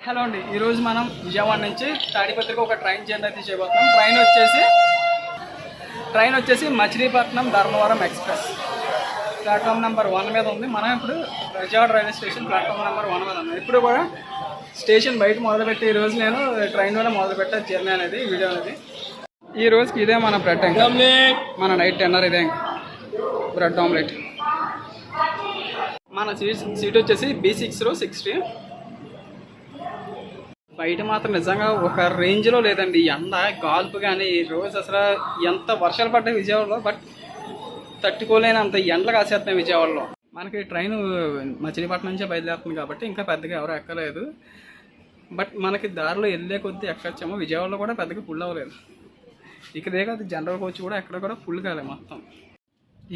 Hello అండి, ఈరోజు మనం విజయవాడ నుంచి తాడిపత్రికి ఒక ట్రైన్ జర్నీ అయితే చేయబోతున్నాం. ట్రైన్ వచ్చేసి Machilipatnam Dharmavaram express platform number 1 మీద ఉంది. మనం ఇప్పుడు Vijayawada railway station platform number 1 మీద ఉన్నాం. ఇప్పుడు కూడా స్టేషన్ బయట మొదలుపెట్టి ఈరోజు నేను ట్రైన్లోనే మొదలుపెట్టా జర్నీ అనేది, వీడియో అనేది. ఈ రోజుకి ఇదే మన బ్రెడ్ ఆమ్లెట్, మన నైట్ డిన్నర్ ఇదే బ్రెడ్ ఆమ్లెట్. మన సీట్ వచ్చేసి B660. బయట మాత్రం నిజంగా ఒక రేంజ్లో లేదండి ఎండ, గాల్పు. కానీ ఈ రోజు అసలు ఎంత వర్షాలు పడ్డాయి విజయవాడలో, బట్ తట్టుకోలేనంత ఎండలు కాసేస్తున్నాయి విజయవాడలో. మనకి ట్రైన్ మచిలీపట్నం నుంచే బయలుదేరుతుంది కాబట్టి ఇంకా పెద్దగా ఎవరు ఎక్కలేదు. బట్ మనకి దారిలో వెళ్ళే కొద్దీ ఎక్కచ్చామో విజయవాడలో కూడా పెద్దగా ఫుల్ అవ్వలేదు. ఇక్కడే కాదు, జనరల్ కోచ్ కూడా ఎక్కడ కూడా ఫుల్ కాలేదు మొత్తం.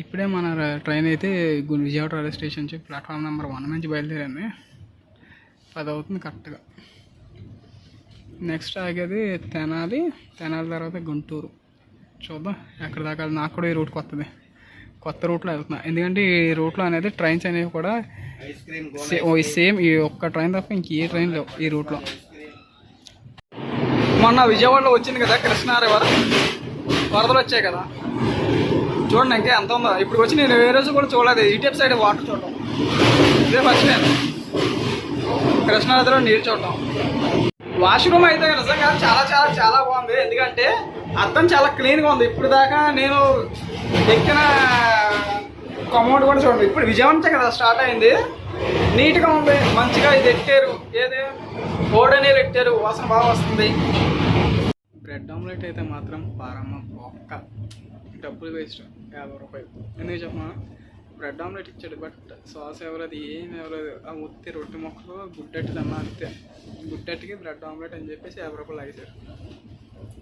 ఇప్పుడే మన ట్రైన్ అయితే విజయవాడ రైల్వే స్టేషన్ నుంచి ప్లాట్ఫామ్ నెంబర్ 1 నుంచి బయలుదేరింది. 10 అవుతుంది కరెక్ట్గా. నెక్స్ట్ ఆగేది తెనాలి తర్వాత గుంటూరు. చూద్దాం ఎక్కడ దాకా. నాకు కూడా ఈ రూట్ కొత్త రూట్లో వెళ్తున్నా. ఎందుకంటే ఈ రూట్లో అనేది ట్రైన్స్ అనేవి కూడా సేమ్ ఈ ఒక్క ట్రైన్ తప్ప ఇంక ఏ ట్రైన్ లేవు ఈ రూట్లో. మొన్న విజయవాడలో వచ్చింది కదా కృష్ణా రివర్, వరదలు వచ్చాయి కదా, చూడండి ఇంకా ఎంత ఉందో. ఇప్పుడు వచ్చి నేను ఏ రోజు కూడా చూడలేదు ఇటువైపు సైడ్ వాటర్ చూడటం, ఇదే ఫస్ట్ నేను కృష్ణా నదిలో నీరు చూడటం. వాష్రూమ్ అయితే నిజంగా చాలా చాలా చాలా బాగుంది. ఎందుకంటే అద్దం చాలా క్లీన్గా ఉంది. ఇప్పుడు దాకా నేను ఎక్కిన కమౌంట్ కూడా చూడండి, ఇప్పుడు విజయవాడ నుంచే కదా స్టార్ట్ అయింది. నీట్గా ఉంది, మంచిగా ఇది ఎట్టారు, ఏది ఓడనీరు ఎట్టారు, వాసన బాగా వస్తుంది. బ్రెడ్ ఆమ్లెట్ అయితే మాత్రం పారమ్మ ఒక్క డబ్బులు వేస్ట్, 50 రూపాయలు. ఎందుకు చెప్పమా, బ్రెడ్ ఆమ్లెట్ ఇచ్చాడు బట్ సాస్ ఎవరది, ఏం ఎవరదు. ఆ ఉత్తి రొట్టె మొక్కలు గుడ్డెట్టి తన్నా అంతే. గుడ్డెట్టికి బ్రెడ్ ఆమ్లెట్ అని చెప్పేసి 50 రూపాయలు వేసారు.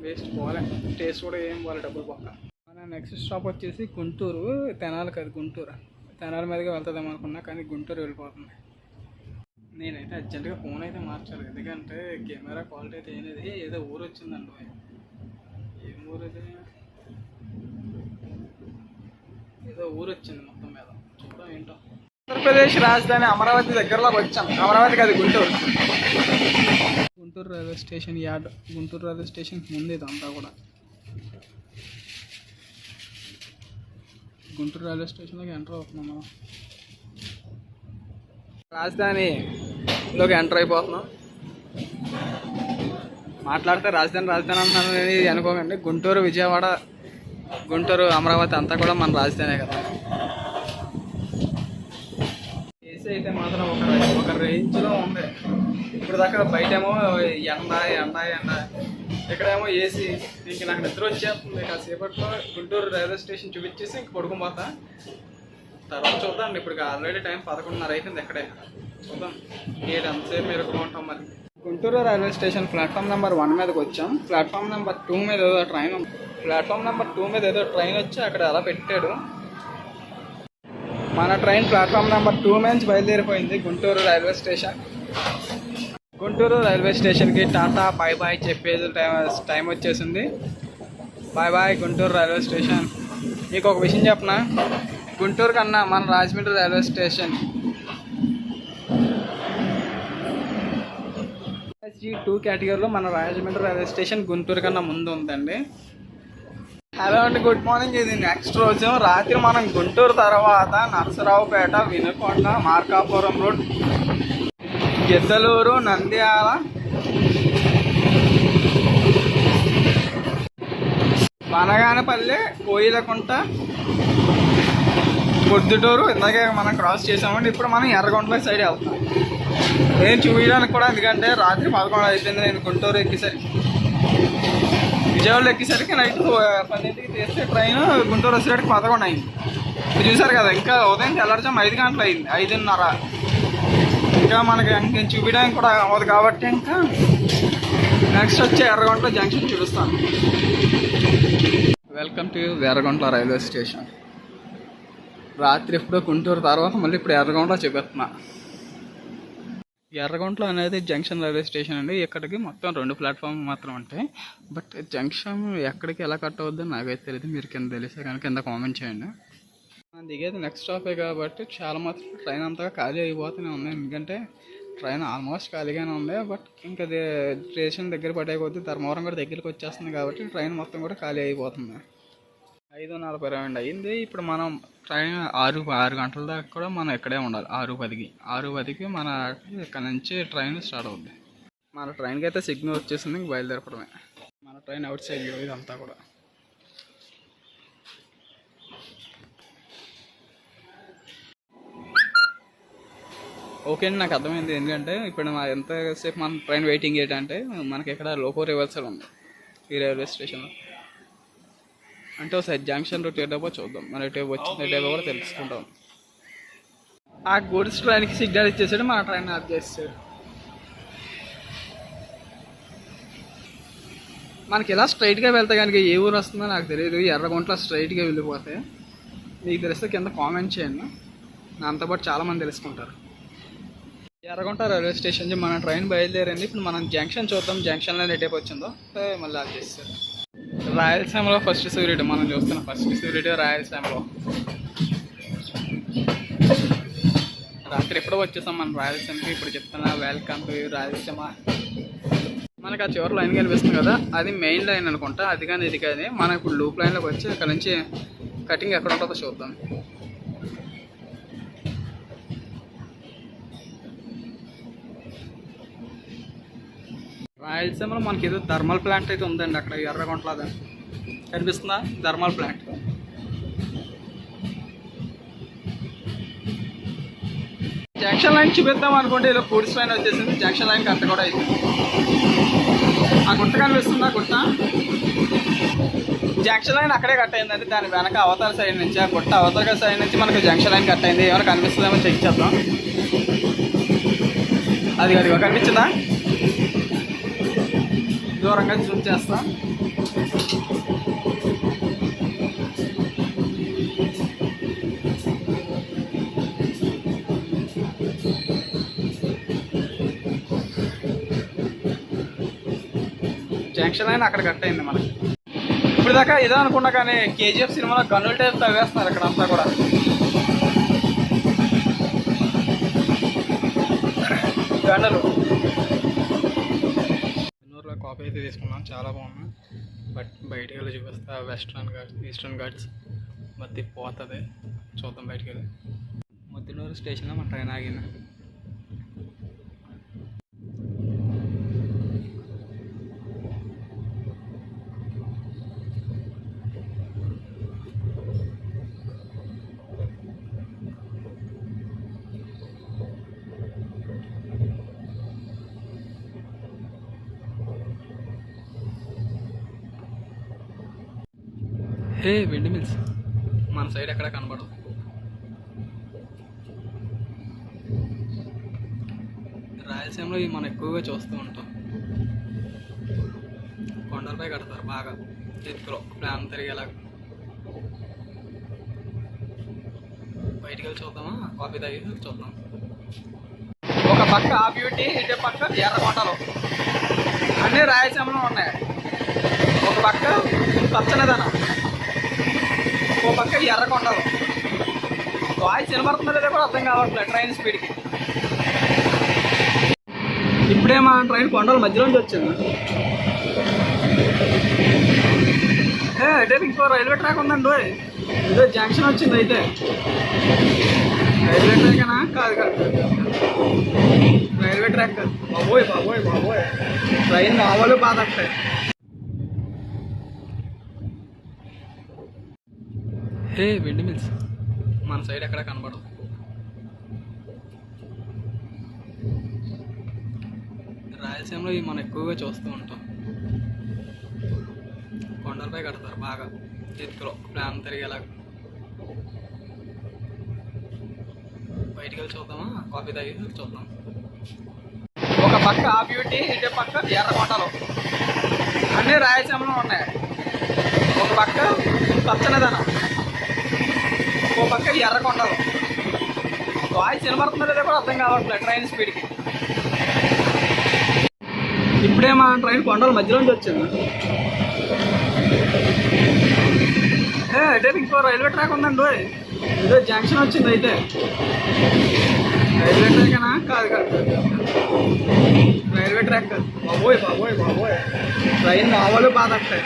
వేస్ట్ పోలే, టేస్ట్ కూడా ఏం పోలే, డబ్బులు పక్క. మన నెక్స్ట్ స్టాప్ వచ్చేసి గుంటూరు. తెనాలి కాదు, గుంటూరు. తెనాలి మీదగా వెళ్తుందేమో అనుకున్నా, కానీ గుంటూరు వెళ్ళిపోతుంది. నేనైతే అర్జెంటుగా ఫోన్ అయితే మార్చాలి, ఎందుకంటే కెమెరా క్వాలిటీ అయితే ఏది ఏదో ఊరు వచ్చిందండి. ఏం ఊరు అది, ఏదో ఊరు వచ్చింది మొత్తం మీద. చూద్దాం ఏంటో. ఆంధ్రప్రదేశ్ రాజధాని అమరావతి దగ్గరలోకి వచ్చాం. అమరావతి కాదు, Guntur. Guntur railway station yard. Guntur railway station ముందు ఇదంతా కూడా. గుంటూరు రైల్వే స్టేషన్లోకి ఎంటర్ అవుతున్నాం. రాజధానిలోకి ఎంటర్ అయిపోతున్నాం. మాట్లాడితే రాజధాని అంటున్నాను అనుకోకండి. గుంటూరు, విజయవాడ, గుంటూరు, అమరావతి అంతా కూడా మన రాజధానే కదా. ఏసీ అయితే మాత్రం ఒక రేంజ్లో ఉంది. ఇప్పుడు దాకా బయటేమో ఎండ, ఇక్కడేమో ఏసీ. ఇంక నాకు నిద్ర వచ్చేస్తుంది. కాసేపట్లో గుంటూరు రైల్వే స్టేషన్ చూపించేసి ఇంక పడుకోపోతా. తర్వాత చూద్దాం. ఇప్పుడు ఆల్రెడీ టైం 11:30 అయిపోయింది. ఎక్కడే చూద్దాం ఎంతసేపు మీరు ఉంటాం. మరి Guntur railway station platform number 1 మీదకి వచ్చాం. ప్లాట్ఫామ్ నెంబర్ 2 మీద ఏదో ట్రైన్ ఉంది. ప్లాట్ఫామ్ నెంబర్ 2 మీద ఏదో ట్రైన్ వచ్చి అక్కడ అలా పెట్టాడు. మన ట్రైన్ ప్లాట్ఫామ్ నెంబర్ 2 మీద నుంచి బయలుదేరిపోయింది Guntur railway station. Guntur railway స్టేషన్కి టాటా బాయ్ బాయ్ చెప్పేది టైం వచ్చేసింది. Bye bye Guntur railway station. మీకు ఒక విషయం చెప్పనా, గుంటూరు కన్నా మన రాజమండ్రి రైల్వే స్టేషన్ G2 కేటగిరీలో మన రాజమండ్రి రైల్వే స్టేషన్ గుంటూరు కన్నా ముందు ఉందండి. హలో అండి, గుడ్ మార్నింగ్. ఇది నెక్స్ట్ రోజు రాత్రి మనం గుంటూరు తర్వాత నరసరావుపేట, వినుకొండ, మార్కాపురం రోడ్, గిద్దలూరు, నంద్యాల, బనగానపల్లి, కోయిలకుంట, పొద్దుటూరు ఇందాకే మనం క్రాస్ చేసామండి. ఇప్పుడు మనం ఎర్రగొండల సైడ్ వెళ్తాం. నేను చూపించడానికి కూడా, ఎందుకంటే రాత్రి 11 అయిపోయింది. నేను గుంటూరు ఎక్కేసరికి, విజయవాడలో ఎక్కేసరికి నైట్ 10కి తీస్తే ట్రైన్ గుంటూరు వచ్చేసరికి 11 అయింది. మీరు చూసారు కదా, ఇంకా ఉదయం తెల్లారుజాము 5 గంటలు అయింది, 5:30. ఇంకా మనకి ఇంకేం చూపించడానికి కూడా అవ్వదు కాబట్టి ఇంకా నెక్స్ట్ వచ్చే ఎర్రగొండల జంక్షన్ చూపిస్తాను. Welcome to Erragondala railway station. రాత్రి ఎప్పుడో గుంటూరు తర్వాత మళ్ళీ ఇప్పుడు ఎర్రగొండలో చూపిస్తున్నా. ఎర్రగొండలో అనేది జంక్షన్ రైల్వే స్టేషన్ అండి. ఇక్కడికి మొత్తం 2 ప్లాట్ఫామ్ మాత్రం ఉంటాయి. బట్ జంక్షన్ ఎక్కడికి ఎలా కట్ అవుద్దని నాకైతే తెలియదు. మీరు కింద తెలిసే కనుక కింద కామెంట్ చేయండి. దిగేది నెక్స్ట్ స్టాపే కాబట్టి చాలా మాత్రం ట్రైన్ అంతగా ఖాళీ అయిపోతూనే ఉన్నాయి. ఎందుకంటే ట్రైన్ ఆల్మోస్ట్ ఖాళీగానే ఉంది. బట్ ఇంకా అది స్టేషన్ దగ్గర పడే కొద్దీ ధర్మవరం కూడా దగ్గరికి వచ్చేస్తుంది కాబట్టి ట్రైన్ మొత్తం కూడా ఖాళీ అయిపోతుంది. 5:42 అయింది. ఇప్పుడు మనం ట్రైన్ 6 గంటల దాకా కూడా మనం ఇక్కడే ఉండాలి. 6:10కి మన ఇక్కడ నుంచి ట్రైన్ స్టార్ట్ అవుద్ది. మన ట్రైన్కి అయితే సిగ్నల్ వచ్చేసింది, ఇంక బయలుదేరపడమే. మన ట్రైన్ అవుట్ సైడ్ ఇదంతా కూడా. ఓకే అండి, నాకు అర్థమైంది. ఎందుకంటే ఇప్పుడు ఎంతసేపు మనం ట్రైన్ వెయిటింగ్ ఏంటంటే మనకి ఇక్కడ లోకో రివర్సల్ ఉంది ఈ రైల్వే స్టేషన్లో. అంటే ఒకసారి జంక్షన్ రూట్ ఏటో చూద్దాం, మన ఎటో వచ్చింది ఎటో కూడా తెలుసుకుంటాం. ఆ గూడ్స్ ట్రైన్కి సిగ్నల్ ఇచ్చేసాడు, మన ట్రైన్ ఆఫ్ చేస్తాడు. మనకి ఇలా స్ట్రైట్గా వెళ్తే కనుక ఏ ఊరు వస్తుందో నాకు తెలియదు. ఎర్రగుంట్ల స్ట్రైట్గా వెళ్ళిపోతే మీకు తెలిస్తే కింద కామెంట్ చేయండి, నాతో పాటు చాలామంది తెలుసుకుంటారు. ఎర్రగుంట రైల్వే స్టేషన్ నుంచి మన ట్రైన్ బయలుదేరింది. ఇప్పుడు మనం జంక్షన్ చూద్దాం, జంక్షన్లో ఎటేపు వచ్చిందో మళ్ళీ ఆఫ్ చేస్తారు. రాయలసీమలో ఫస్ట్ సూర్యుడు మనం చూస్తున్నాం. ఫస్ట్ సూర్యుడు రాయలసీమలో. రాత్రి ఎప్పుడో వచ్చేసాం మనం రాయలసీమకి. ఇప్పుడు చెప్తున్నా వెల్కమ్ టు రాయలసీమ. మనకు ఆ చివరి లైన్ కనిపిస్తుంది కదా, అది మెయిన్ లైన్ అనుకుంటా. అది కానీ ఇది కానీ మనం ఇప్పుడు లూప్ లైన్లోకి వచ్చి అక్కడ నుంచి కటింగ్ ఎక్కడ ఉంటుందో చూద్దాం. రాయలసీమలో మనకి ఏదో థర్మల్ ప్లాంట్ అయితే ఉందండి అక్కడ ఎర్రగుంటలాగా కనిపిస్తుందా, థర్మల్ ప్లాంట్. జంక్షన్ లైన్ చూపిద్దాం అనుకుంటే ఇలా గూడ్స్ లైన్ వచ్చేసింది. జంక్షన్ లైన్ కట్ట కూడా అయితే ఆ గుట్ట కనిపిస్తుందా, గుట్ట జంక్షన్ లైన్ అక్కడే కట్ అయిందండి. దాని వెనక అవతల సైడ్ నుంచి, ఆ గుట్ట అవతల సైడ్ నుంచి మనకు జంక్షన్ లైన్ కట్ అయింది. ఏమైనా కనిపిస్తుందేమో చెక్ చేద్దాం. అది కనిపించిందా, దూరంగా జూమ్ చేస్తా. జంక్షన్ లైన్ అక్కడ కట్ అయింది మనకి. ఇప్పుడు దాకా ఇదే అనుకున్నా కానీ కేజీఎఫ్ సినిమాలో గన్నుల టైప్ తవ్వేస్తున్నారు ఇక్కడ అంతా కూడా. గన్నులు కాపీ అయితే తీసుకున్నాం, చాలా బాగుంది. బట్ బయటికి వెళ్ళి చూపిస్తా. వెస్ట్రన్ ఘాట్స్, ఈస్టర్న్ ఘాట్స్ మధ్య పోతుంది, చూద్దాం బయటికి వెళ్ళి. ముద్దునూరు స్టేషన్లో మన ట్రైన్ ఆగింది. హే విండ్ మిల్స్ మన సైడ్ ఎక్కడ కనబడదు. రాయలసీమలో ఇవి మనం ఎక్కువగా చూస్తూ ఉంటాం. కొండలపై కడతారు బాగా ఎత్తులో, ప్లాన్ తిరిగేలాగా. బయటికి వెళ్ళి చూద్దామా, కాఫీ తాగి చూద్దాం. ఒక పక్క ఆ బ్యూటీ, ఇదే పక్క ఎర్రకొండలు అన్నీ రాయలసీమలో ఉన్నాయి. ఒక పక్క పచ్చనిదనం, ఓ పక్క ఎర్రకొండలు. వాయిస్ వినబడుతుందో లేదో కూడా అర్థం కావట్లేదు ట్రైన్ స్పీడ్కి. ఇప్పుడే మా ట్రైన్ కొండల మధ్యలోంచి వచ్చింది. అయితే ఇంకో రైల్వే ట్రాక్ ఉందండి, ఇదే జంక్షన్ వచ్చింది. అయితే రైల్వే ట్రాకేనా? కాదు, రైల్వే ట్రాక్ కాదు. బాబోయ్ ట్రైన్ మామూలు బాధ అంటాయి. హే విండ్ మిల్స్ మన సైడ్ ఎక్కడ కనబడదు. రాయలసీమలో ఇవి మనం ఎక్కువగా చూస్తూ ఉంటాం. కొండలపై కడతారు బాగా ఎత్తులో, ప్లాన్ తిరిగేలాగా. బయటికి వెళ్ళి చూద్దామా, కాఫీ తాగి చూద్దాం. ఒక పక్క ఆ బ్యూటీ, ఇదే పక్క ఎర్రకొండలు అన్నీ రాయలసీమలో ఉన్నాయి. ఒక పక్క పచ్చనిదనం, ఓ పక్క ఎర్రకొండలు. వాయిస్ వినబడుతుందో లేదో కూడా అర్థం కావట్లేదు ట్రైన్ స్పీడ్కి. ఇప్పుడే మా ట్రైన్ కొండల మధ్యలోంచి వచ్చింది. అయితే ఇంకో రైల్వే ట్రాక్ ఉందండి, ఇదే జంక్షన్ వచ్చింది. అయితే రైల్వే ట్రాకేనా? కాదు కాదు, రైల్వే ట్రాక్ కాదు. బాబోయ్ బాబోయ్ బాబోయ్, ట్రైన్ మామూలు బాధ వస్తాయి.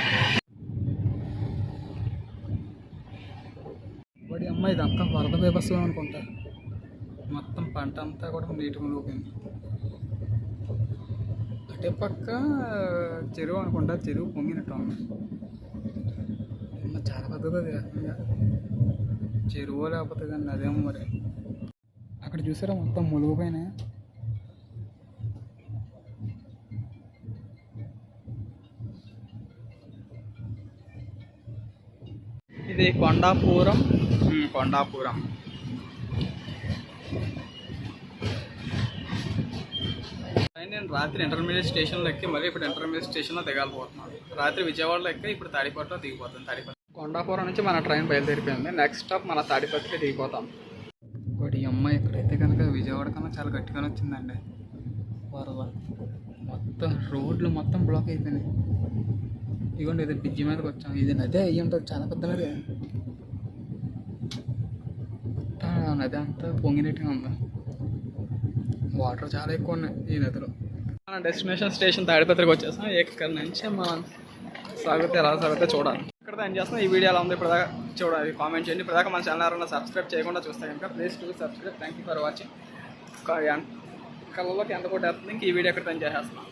వాడి అమ్మ ఇదంతా వరద బీభత్సం అనుకుంటా. మొత్తం పంట అంతా కూడా నీటి మునిగిపోయింది. అటే పక్క చెరువు అనుకుంటా, చెరువు పొంగినట్టు ఉంది. చాలా పెద్దది అది. ఏకంగా చెరువు లేకపోతే కానీ అదేమో మరి. అక్కడ చూసారా మొత్తం మునిగిపోయినాయి. ఇది కొండాపురం. కొండాపురం నేను రాత్రి ఇంటర్మీడియట్ స్టేషన్లో ఎక్కి మళ్ళీ ఇప్పుడు ఇంటర్మీడియట్ స్టేషన్లో దిగాలిపోతున్నాను. రాత్రి విజయవాడలో ఎక్కి ఇప్పుడు తాడిపత్రిలో దిగిపోతాను. తాడిపత్రి కొండాపురం నుంచి మన ట్రైన్ బయలుదేరిపోయింది. నెక్స్ట్ స్టాప్ మన తాడిపత్రి దిగిపోతాం. ఒకటి అమ్మాయి ఎక్కడైతే కనుక విజయవాడ కన్నా చాలా గట్టిగానే వచ్చిందండి వరద. మొత్తం రోడ్లు మొత్తం బ్లాక్ అయిపోయినాయి. ఇదిగోండి ఇది బ్రిడ్జి మీదకి వచ్చాం. ఇది నదే అయ్యి ఉంటుంది, చాలా పెద్ద నది. నది అంతా పొంగినట్టుగా ఉంది. వాటర్ చాలా ఎక్కువ ఉన్నాయి ఈ నదిలో. మన డెస్టినేషన్ స్టేషన్ తాడిపత్రికి వచ్చేసాం. ఇక్కడ నుంచి మనం సాగితే ఎలా సాగితే చూడాలి. ఇక్కడ ఏం చేస్తాం, ఈ వీడియో ఎలా ఉంది ఇప్పుడు దాకా చూడాలి, కామెంట్ చేయండి. ఇప్పుడు దాకా మన ఛానల్ ఎవరైనా సబ్స్క్రైబ్ చేయకుండా చూస్తే కనుక please to subscribe. Thank you for watching. కళ్ళలోకి ఎంత కూడా వేస్తుంది. ఇంక ఈ వీడియో ఎక్కడ చేసేస్తున్నాం.